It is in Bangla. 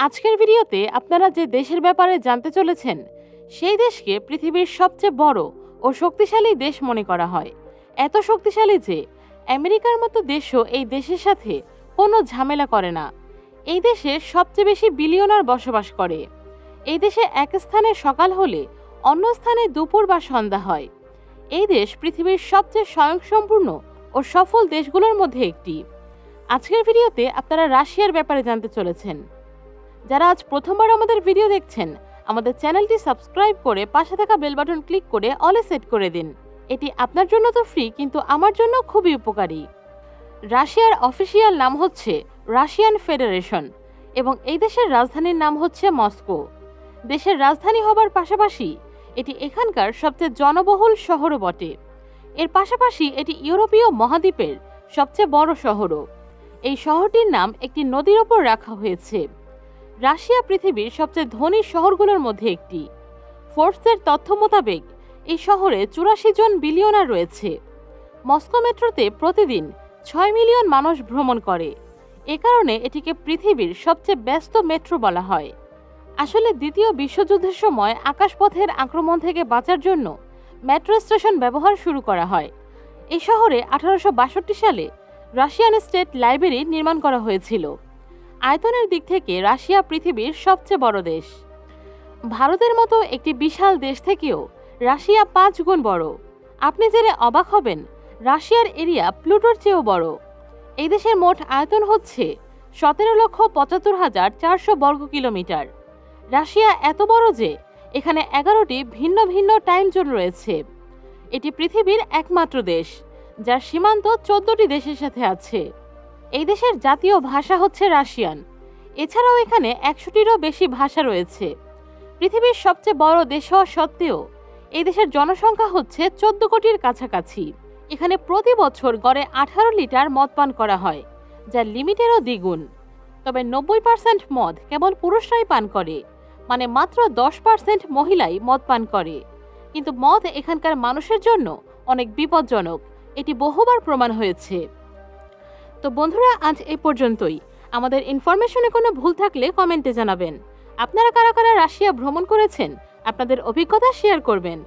আজকের ভিডিওতে আপনারা যে দেশের ব্যাপারে জানতে চলেছেন সেই দেশকে পৃথিবীর সবচেয়ে বড় ও শক্তিশালী দেশ মনে করা হয়। এত শক্তিশালী যে আমেরিকার মতো দেশও এই দেশের সাথে কোনো ঝামেলা করে না। এই দেশে সবচেয়ে বেশি বিলিয়নার বসবাস করে। এই দেশে এক স্থানে সকাল হলে অন্য স্থানে দুপুর বা সন্ধ্যা হয়। এই দেশ পৃথিবীর সবচেয়ে স্বয়ংসম্পূর্ণ ও সফল দেশগুলোর মধ্যে একটি। আজকের ভিডিওতে আপনারা রাশিয়ার ব্যাপারে জানতে চলেছেন। যারা আজ প্রথমবার আমাদের ভিডিও দেখছেন, আমাদের চ্যানেলটি সাবস্ক্রাইব করে পাশে থাকা বেল বাটন ক্লিক করে অলে সেট করে দিন। এটি আপনার জন্য তো ফ্রি, কিন্তু আমার জন্য খুবই উপকারী। রাশিয়ার অফিসিয়াল নাম হচ্ছে রাশিয়ান ফেডারেশন এবং এই দেশের রাজধানীর নাম হচ্ছে মস্কো। দেশের রাজধানী হবার পাশাপাশি এটি এখানকার সবচেয়ে জনবহুল শহরও বটে। এর পাশাপাশি এটি ইউরোপীয় মহাদ্বীপের সবচেয়ে বড় শহরও। এই শহরটির নাম একটি নদীর ওপর রাখা হয়েছে। রাশিয়া পৃথিবীর সবচেয়ে ধনী শহরগুলোর মধ্যে একটি। ফোর্বসের তথ্য মোতাবেক এই শহরে 84 জন বিলিয়নার রয়েছে। মস্কো মেট্রোতে প্রতিদিন 6 মিলিয়ন মানুষ ভ্রমণ করে। এ কারণে এটিকে পৃথিবীর সবচেয়ে ব্যস্ত মেট্রো বলা হয়। আসলে দ্বিতীয় বিশ্বযুদ্ধের সময় আকাশপথের আক্রমণ থেকে বাঁচার জন্য মেট্রো স্টেশন ব্যবহার শুরু করা হয়। এই শহরে 1862 সালে রাশিয়ান স্টেট লাইব্রেরি নির্মাণ করা হয়েছিল। আয়তনের দিক থেকে রাশিয়া পৃথিবীর সবচেয়ে বড় দেশ। ভারতের মতো একটি বিশাল দেশ থেকেও রাশিয়া 5 গুণ বড়। আপনি জেনে অবাক হবেন, রাশিয়ার এরিয়া প্লুটোর চেয়েও বড়। এই দেশের মোট আয়তন হচ্ছে 17,75,400 বর্গ কিলোমিটার। রাশিয়া এত বড় যে এখানে 11টি ভিন্ন ভিন্ন টাইম জোন রয়েছে। এটি পৃথিবীর একমাত্র দেশ যার সীমান্ত 14টি দেশের সাথে আছে। এই দেশের জাতীয় ভাষা হচ্ছে রাশিয়ান। এছাড়াও এখানে 100টিরও বেশি ভাষা রয়েছে। পৃথিবীর সবচেয়ে বড় দেশ হওয়া সত্ত্বেও এই দেশের জনসংখ্যা হচ্ছে 14 কোটির কাছাকাছি। এখানে প্রতি বছর গড়ে 18 লিটার মদ পান করা হয়, যা লিমিটেরও দ্বিগুণ। তবে 90% মদ কেবল পুরুষরাই পান করে, মানে মাত্র 10% মহিলাই মদ পান করে। কিন্তু মদ এখানকার মানুষের জন্য অনেক বিপজ্জনক, এটি বহুবার প্রমাণ হয়েছে। তো বন্ধুরা, আজ এই পর্যন্তই। আমাদের ইনফরমেশনে কোনো ভুল থাকলে কমেন্টে জানাবেন। আপনারা কারা কারা রাশিয়া ভ্রমণ করেছেন, আপনাদের অভিজ্ঞতা শেয়ার করবেন।